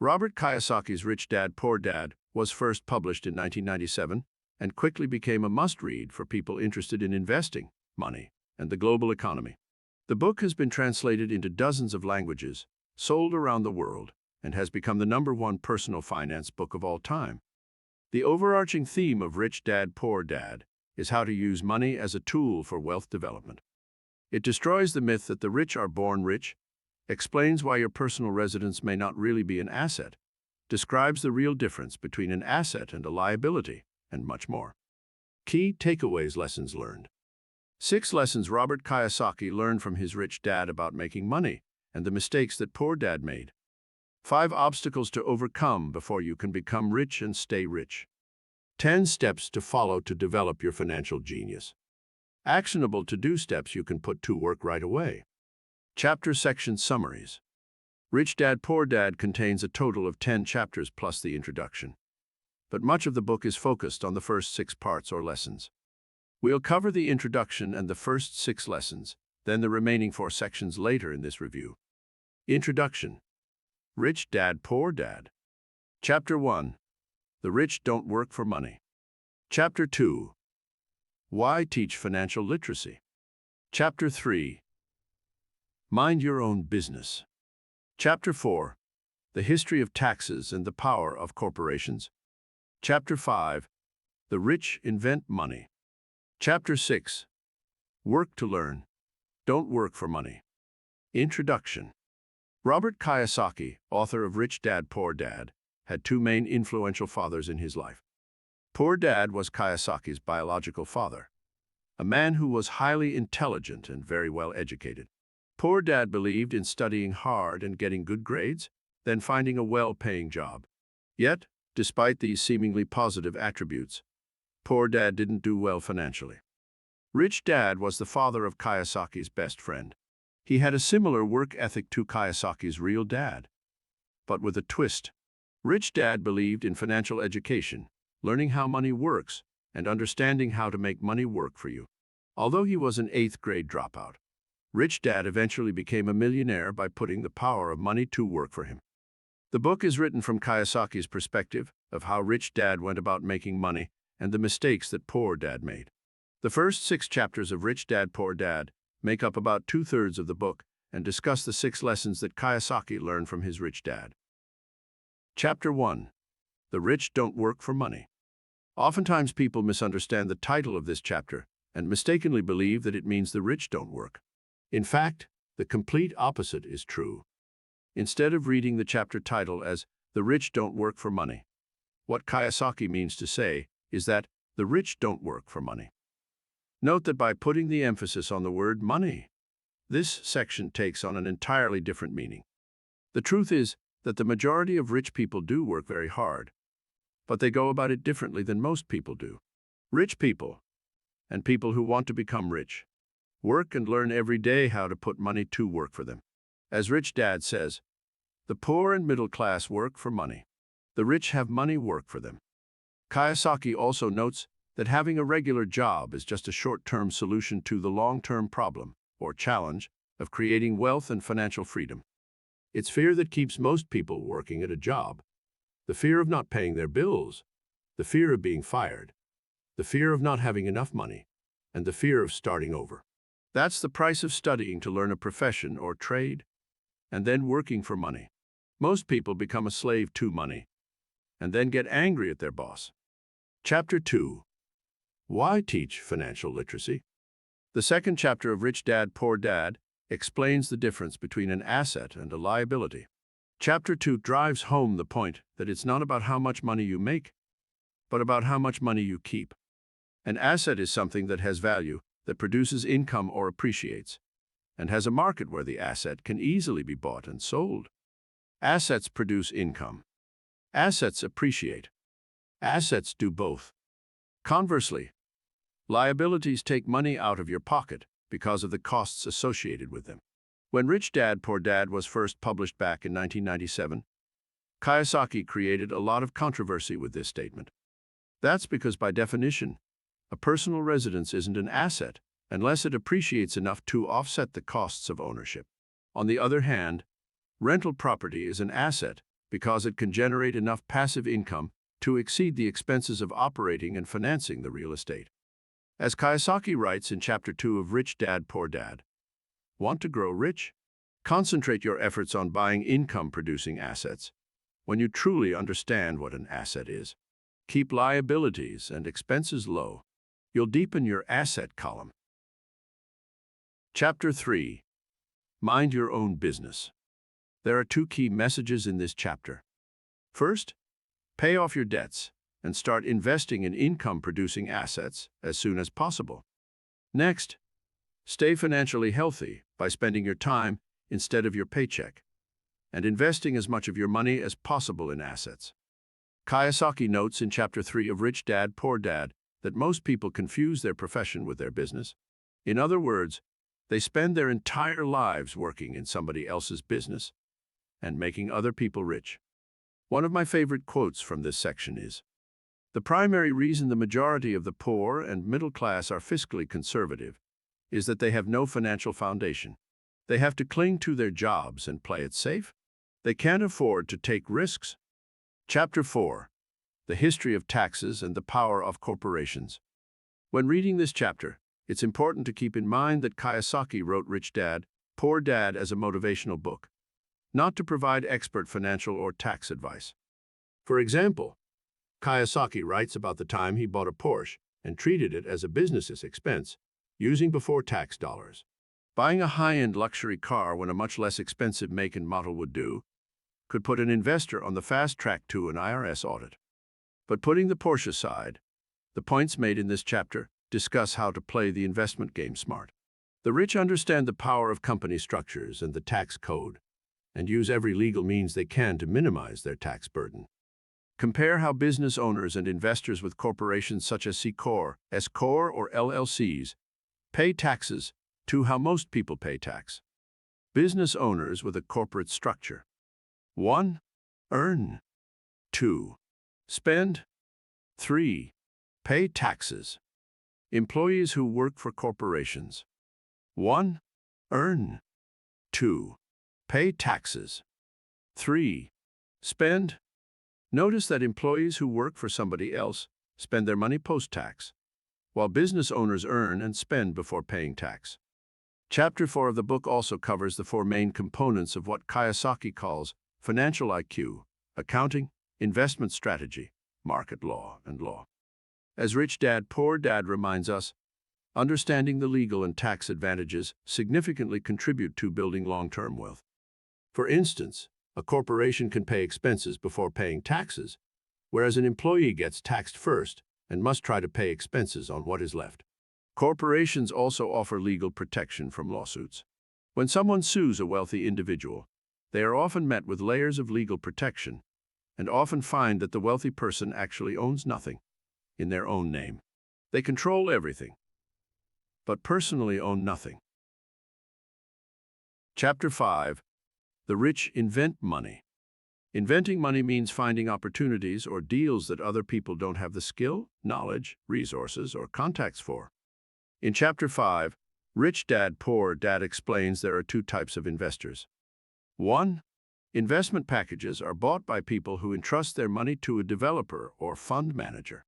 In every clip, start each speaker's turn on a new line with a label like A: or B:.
A: Robert Kiyosaki's Rich Dad, Poor Dad was first published in 1997 and quickly became a must-read for people interested in investing, money, and the global economy. The book has been translated into dozens of languages, sold around the world, and has become the #1 personal finance book of all time. The overarching theme of Rich Dad, Poor Dad is how to use money as a tool for wealth development. It destroys the myth that the rich are born rich, explains why your personal residence may not really be an asset, describes the real difference between an asset and a liability, and much more. Key takeaways: lessons learned. 6 lessons Robert Kiyosaki learned from his rich dad about making money and the mistakes that poor dad made. 5 obstacles to overcome before you can become rich and stay rich. 10 steps to follow to develop your financial genius. Actionable to-do steps you can put to work right away. Chapter section summaries. Rich Dad, Poor Dad contains a total of 10 chapters plus the introduction. But much of the book is focused on the first 6 parts or lessons. We'll cover the introduction and the first 6 lessons, then the remaining 4 sections later in this review. Introduction. Rich Dad, Poor Dad. Chapter 1. The Rich Don't Work for Money. Chapter 2. Why Teach Financial Literacy. Chapter 3. Mind Your Own Business. Chapter 4. The History of Taxes and the Power of Corporations. Chapter 5. The Rich Invent Money. Chapter 6. Work to Learn. Don't Work for Money. Introduction. Robert Kiyosaki, author of Rich Dad, Poor Dad, had 2 main influential fathers in his life. Poor Dad was Kiyosaki's biological father, a man who was highly intelligent and very well educated. Poor Dad believed in studying hard and getting good grades, then finding a well-paying job. Yet, despite these seemingly positive attributes, Poor Dad didn't do well financially. Rich Dad was the father of Kiyosaki's best friend. He had a similar work ethic to Kiyosaki's real dad, but with a twist. Rich Dad believed in financial education, learning how money works, and understanding how to make money work for you. Although he was an 8th grade dropout, Rich Dad eventually became a millionaire by putting the power of money to work for him. The book is written from Kiyosaki's perspective of how Rich Dad went about making money and the mistakes that Poor Dad made. The first 6 chapters of Rich Dad, Poor Dad make up about 2/3 of the book and discuss the 6 lessons that Kiyosaki learned from his rich dad. Chapter 1. The Rich Don't Work for Money. Oftentimes people misunderstand the title of this chapter and mistakenly believe that it means the rich don't work. In fact, the complete opposite is true. Instead of reading the chapter title as The Rich Don't Work for Money, what Kiyosaki means to say is that the rich don't work for money. Note that by putting the emphasis on the word money, this section takes on an entirely different meaning. The truth is that the majority of rich people do work very hard, but they go about it differently than most people do. Rich people, and people who want to become rich, work and learn every day how to put money to work for them. As Rich Dad says, the poor and middle class work for money. The rich have money work for them. Kiyosaki also notes that having a regular job is just a short-term solution to the long-term problem, or challenge, of creating wealth and financial freedom. It's fear that keeps most people working at a job. The fear of not paying their bills, the fear of being fired, the fear of not having enough money, and the fear of starting over. That's the price of studying to learn a profession or trade, and then working for money. Most people become a slave to money, and then get angry at their boss. Chapter 2. Why Teach Financial Literacy? The second chapter of Rich Dad, Poor Dad explains the difference between an asset and a liability. Chapter 2 drives home the point that it's not about how much money you make, but about how much money you keep. An asset is something that has value, that produces income or appreciates, and has a market where the asset can easily be bought and sold. Assets produce income. Assets appreciate. Assets do both. Conversely, liabilities take money out of your pocket because of the costs associated with them. When Rich Dad, Poor Dad was first published back in 1997, Kiyosaki created a lot of controversy with this statement. That's because, by definition, a personal residence isn't an asset unless it appreciates enough to offset the costs of ownership. On the other hand, rental property is an asset because it can generate enough passive income to exceed the expenses of operating and financing the real estate. As Kiyosaki writes in Chapter 2 of Rich Dad, Poor Dad, want to grow rich? Concentrate your efforts on buying income-producing assets. When you truly understand what an asset is, keep liabilities and expenses low. You'll deepen your asset column. Chapter 3. Mind your own business. There are two key messages in this chapter. First, pay off your debts and start investing in income-producing assets as soon as possible. Next, stay financially healthy by spending your time instead of your paycheck and investing as much of your money as possible in assets. Kiyosaki notes in Chapter 3 of Rich Dad, Poor Dad that most people confuse their profession with their business. In other words, they spend their entire lives working in somebody else's business and making other people rich. One of my favorite quotes from this section is, "The primary reason the majority of the poor and middle class are fiscally conservative is that they have no financial foundation. They have to cling to their jobs and play it safe. They can't afford to take risks." Chapter 4. The History of Taxes and the Power of Corporations. When reading this chapter, it's important to keep in mind that Kiyosaki wrote Rich Dad, Poor Dad as a motivational book, not to provide expert financial or tax advice. For example, Kiyosaki writes about the time he bought a Porsche and treated it as a business's expense, using before-tax dollars. Buying a high-end luxury car when a much less expensive make and model would do could put an investor on the fast track to an IRS audit. But putting the Porsche aside, the points made in this chapter discuss how to play the investment game smart. The rich understand the power of company structures and the tax code, and use every legal means they can to minimize their tax burden. Compare how business owners and investors with corporations such as C-Corp, S-Corp, or LLCs pay taxes to how most people pay tax. Business owners with a corporate structure. 1. Earn. 2. Spend. 3. Pay taxes. Employees who work for corporations. 1. Earn. 2. Pay taxes. 3. Spend. Notice that employees who work for somebody else spend their money post-tax, while business owners earn and spend before paying tax. Chapter 4 of the book also covers the four main components of what Kiyosaki calls financial IQ, accounting, investment strategy, market law, and law. As Rich Dad, Poor Dad reminds us, understanding the legal and tax advantages significantly contribute to building long-term wealth. For instance, a corporation can pay expenses before paying taxes, whereas an employee gets taxed first and must try to pay expenses on what is left. Corporations also offer legal protection from lawsuits. When someone sues a wealthy individual, they are often met with layers of legal protection and often find that the wealthy person actually owns nothing in their own name. They control everything, but personally own nothing. Chapter 5. The rich invent money. Inventing money means finding opportunities or deals that other people don't have the skill, knowledge, resources, or contacts for. In Chapter 5, Rich Dad, Poor Dad explains there are two types of investors. 1. Investment packages are bought by people who entrust their money to a developer or fund manager.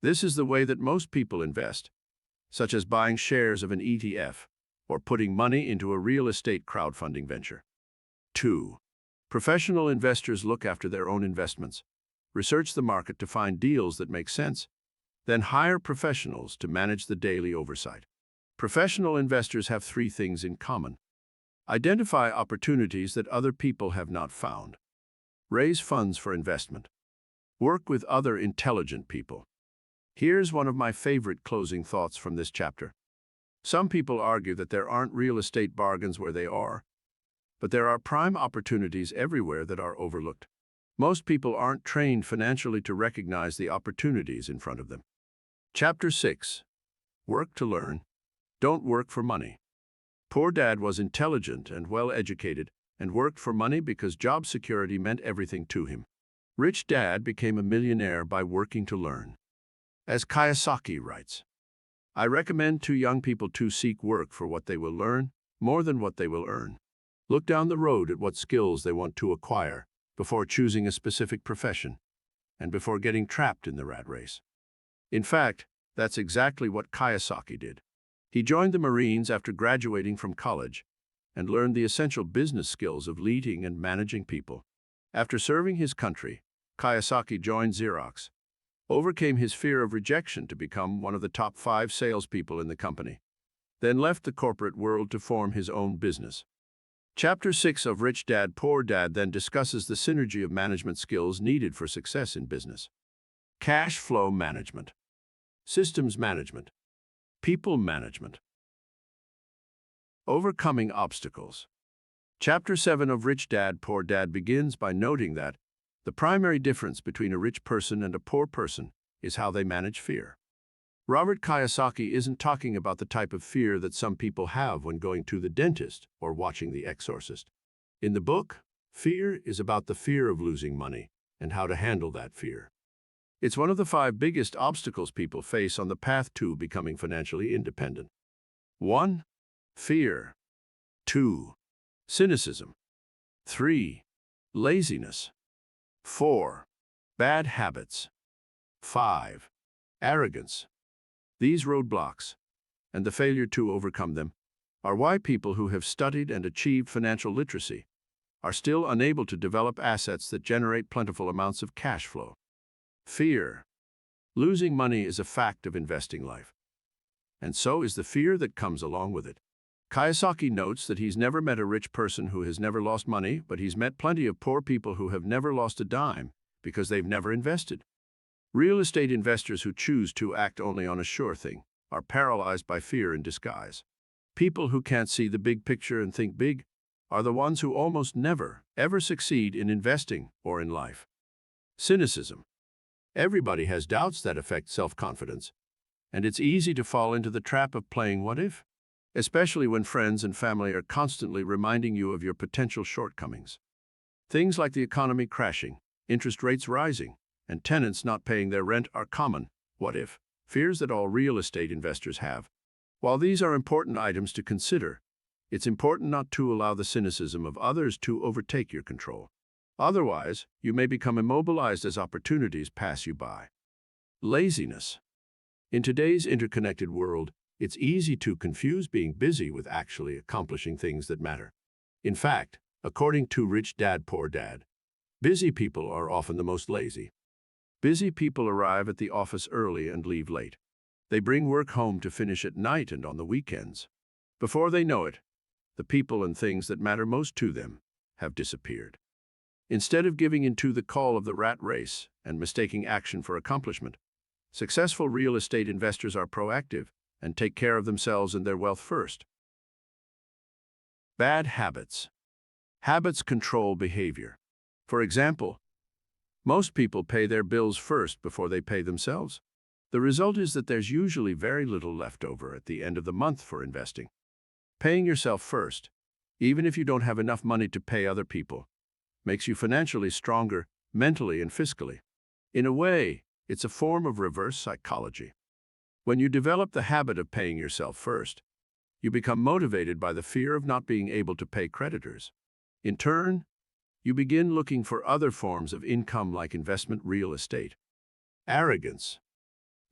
A: This is the way that most people invest, such as buying shares of an ETF or putting money into a real estate crowdfunding venture. 2. Professional investors look after their own investments, research the market to find deals that make sense, then hire professionals to manage the daily oversight. Professional investors have three things in common. Identify opportunities that other people have not found. Raise funds for investment. Work with other intelligent people. Here's one of my favorite closing thoughts from this chapter. Some people argue that there aren't real estate bargains where they are, but there are prime opportunities everywhere that are overlooked. Most people aren't trained financially to recognize the opportunities in front of them. Chapter 6. Work to learn. Don't work for money. Poor Dad was intelligent and well-educated and worked for money because job security meant everything to him. Rich Dad became a millionaire by working to learn. As Kiyosaki writes, I recommend to young people to seek work for what they will learn more than what they will earn. Look down the road at what skills they want to acquire before choosing a specific profession, and before getting trapped in the rat race. In fact, that's exactly what Kiyosaki did. He joined the Marines after graduating from college and learned the essential business skills of leading and managing people. After serving his country, Kiyosaki joined Xerox, overcame his fear of rejection to become one of the top 5 salespeople in the company, then left the corporate world to form his own business. Chapter 6 of Rich Dad, Poor Dad then discusses the synergy of management skills needed for success in business. Cash flow management, systems management, people management. Overcoming obstacles. Chapter 7 of Rich Dad, Poor Dad begins by noting that the primary difference between a rich person and a poor person is how they manage fear. Robert Kiyosaki isn't talking about the type of fear that some people have when going to the dentist or watching The Exorcist. In the book, fear is about the fear of losing money and how to handle that fear. It's one of the 5 biggest obstacles people face on the path to becoming financially independent. 1. Fear. 2. Cynicism. 3. Laziness. 4. Bad habits. 5. Arrogance. These roadblocks, and the failure to overcome them, are why people who have studied and achieved financial literacy are still unable to develop assets that generate plentiful amounts of cash flow. Fear. Losing money is a fact of investing life, and so is the fear that comes along with it. Kiyosaki notes that he's never met a rich person who has never lost money, but he's met plenty of poor people who have never lost a dime because they've never invested. Real estate investors who choose to act only on a sure thing are paralyzed by fear in disguise. People who can't see the big picture and think big are the ones who almost never, ever succeed in investing or in life. Cynicism. Everybody has doubts that affect self-confidence, and it's easy to fall into the trap of playing what if, especially when friends and family are constantly reminding you of your potential shortcomings. Things like the economy crashing, interest rates rising, and tenants not paying their rent are common what-if fears that all real estate investors have. While these are important items to consider, it's important not to allow the cynicism of others to overtake your control. Otherwise, you may become immobilized as opportunities pass you by. Laziness. In today's interconnected world, it's easy to confuse being busy with actually accomplishing things that matter. In fact, according to Rich Dad, Poor Dad, busy people are often the most lazy. Busy people arrive at the office early and leave late. They bring work home to finish at night and on the weekends. Before they know it, the people and things that matter most to them have disappeared. Instead of giving into the call of the rat race and mistaking action for accomplishment, successful real estate investors are proactive and take care of themselves and their wealth first. Bad habits. Habits control behavior. For example, most people pay their bills first before they pay themselves. The result is that there's usually very little left over at the end of the month for investing. Paying yourself first, even if you don't have enough money to pay other people, makes you financially stronger, mentally and fiscally. In a way, it's a form of reverse psychology. When you develop the habit of paying yourself first, you become motivated by the fear of not being able to pay creditors. In turn, you begin looking for other forms of income like investment real estate. Arrogance.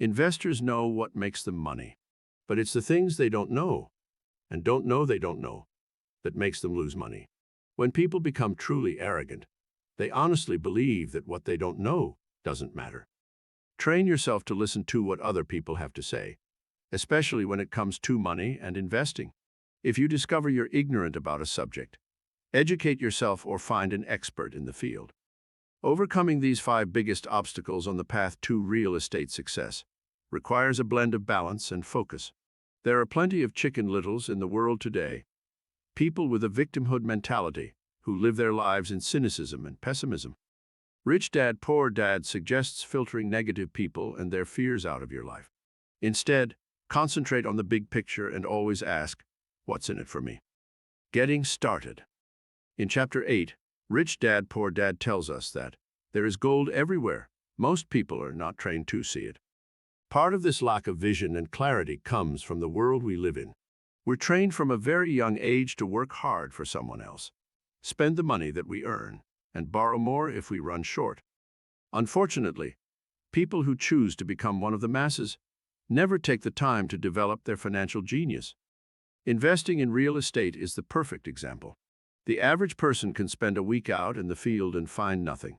A: Investors know what makes them money, but it's the things they don't know, and don't know they don't know, that makes them lose money. When people become truly arrogant, they honestly believe that what they don't know doesn't matter. Train yourself to listen to what other people have to say, especially when it comes to money and investing. If you discover you're ignorant about a subject, educate yourself or find an expert in the field. Overcoming these 5 biggest obstacles on the path to real estate success requires a blend of balance and focus. There are plenty of chicken littles in the world today, people with a victimhood mentality who live their lives in cynicism and pessimism. Rich Dad, Poor Dad suggests filtering negative people and their fears out of your life. Instead, concentrate on the big picture and always ask, what's in it for me? Getting started. In Chapter 8, Rich Dad, Poor Dad tells us that there is gold everywhere. Most people are not trained to see it. Part of this lack of vision and clarity comes from the world we live in. We're trained from a very young age to work hard for someone else, spend the money that we earn, and borrow more if we run short. Unfortunately, people who choose to become one of the masses never take the time to develop their financial genius. Investing in real estate is the perfect example. The average person can spend a week out in the field and find nothing,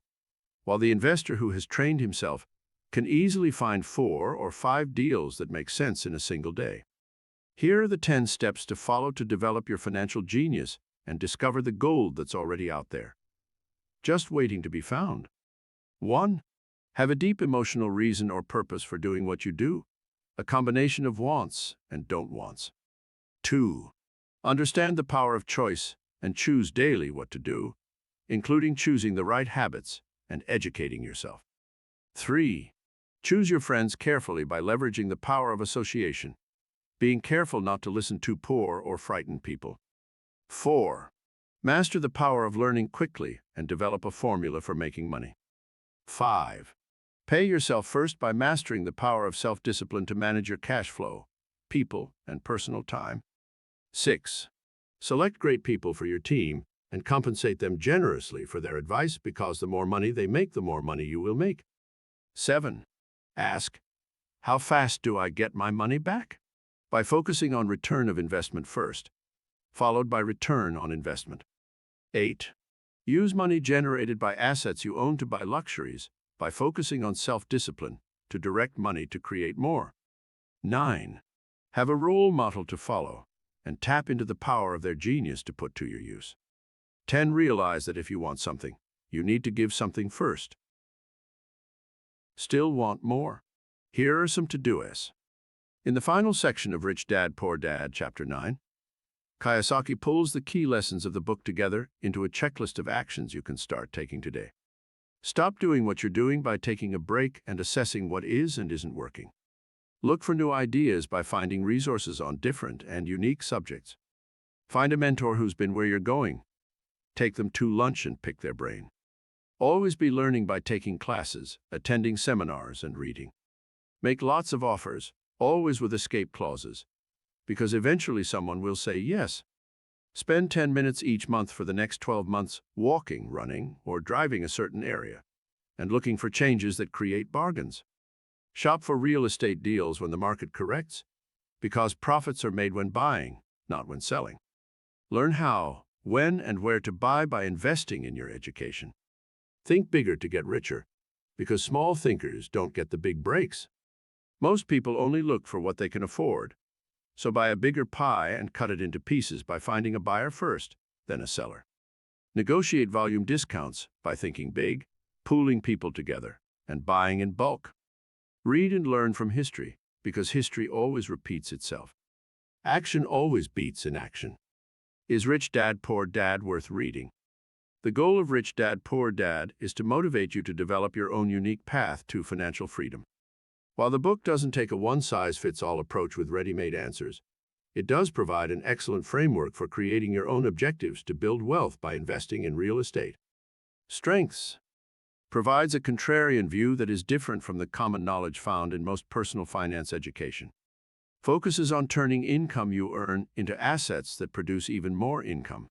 A: while the investor who has trained himself can easily find 4 or 5 deals that make sense in a single day. Here are the 10 steps to follow to develop your financial genius and discover the gold that's already out there, just waiting to be found. 1. Have a deep emotional reason or purpose for doing what you do, a combination of wants and don't wants. 2. Understand the power of choice and choose daily what to do, including choosing the right habits and educating yourself. 3. Choose your friends carefully by leveraging the power of association, being careful not to listen to poor or frightened people. 4. Master the power of learning quickly and develop a formula for making money. 5. Pay yourself first by mastering the power of self-discipline to manage your cash flow, people, and personal time. 6. Select great people for your team and compensate them generously for their advice because the more money they make, the more money you will make. 7. Ask, how fast do I get my money back? By focusing on return of investment first, followed by return on investment. 8. Use money generated by assets you own to buy luxuries by focusing on self-discipline to direct money to create more. 9. Have a role model to follow and tap into the power of their genius to put to your use. 10. Realize that if you want something, you need to give something first. Still want more? Here are some to-dos. In the final section of Rich Dad, Poor Dad, Chapter 9, Kiyosaki pulls the key lessons of the book together into a checklist of actions you can start taking today. Stop doing what you're doing by taking a break and assessing what is and isn't working. Look for new ideas by finding resources on different and unique subjects. Find a mentor who's been where you're going. Take them to lunch and pick their brain. Always be learning by taking classes, attending seminars, and reading. Make lots of offers, always with escape clauses, because eventually someone will say yes. Spend 10 minutes each month for the next 12 months walking, running, or driving a certain area, and looking for changes that create bargains. Shop for real estate deals when the market corrects, because profits are made when buying, not when selling. Learn how, when, and where to buy by investing in your education. Think bigger to get richer, because small thinkers don't get the big breaks. Most people only look for what they can afford, so buy a bigger pie and cut it into pieces by finding a buyer first, then a seller. Negotiate volume discounts by thinking big, pooling people together, and buying in bulk. Read and learn from history, because history always repeats itself. Action always beats inaction. Is Rich Dad, Poor Dad worth reading? The goal of Rich Dad, Poor Dad is to motivate you to develop your own unique path to financial freedom. While the book doesn't take a one-size-fits-all approach with ready-made answers, it does provide an excellent framework for creating your own objectives to build wealth by investing in real estate. Strengths. Provides a contrarian view that is different from the common knowledge found in most personal finance education. Focuses on turning income you earn into assets that produce even more income.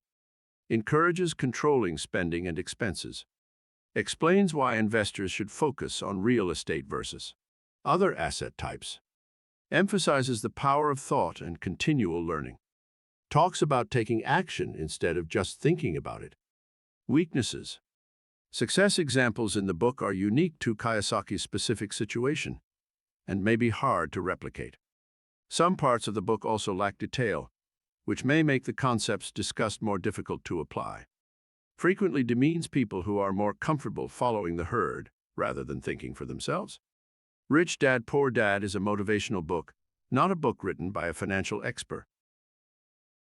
A: Encourages controlling spending and expenses. Explains why investors should focus on real estate versus other asset types. Emphasizes the power of thought and continual learning. Talks about taking action instead of just thinking about it. Weaknesses. Success examples in the book are unique to Kiyosaki's specific situation and may be hard to replicate. Some parts of the book also lack detail, which may make the concepts discussed more difficult to apply. Frequently demeans people who are more comfortable following the herd rather than thinking for themselves. Rich Dad, Poor Dad is a motivational book, not a book written by a financial expert.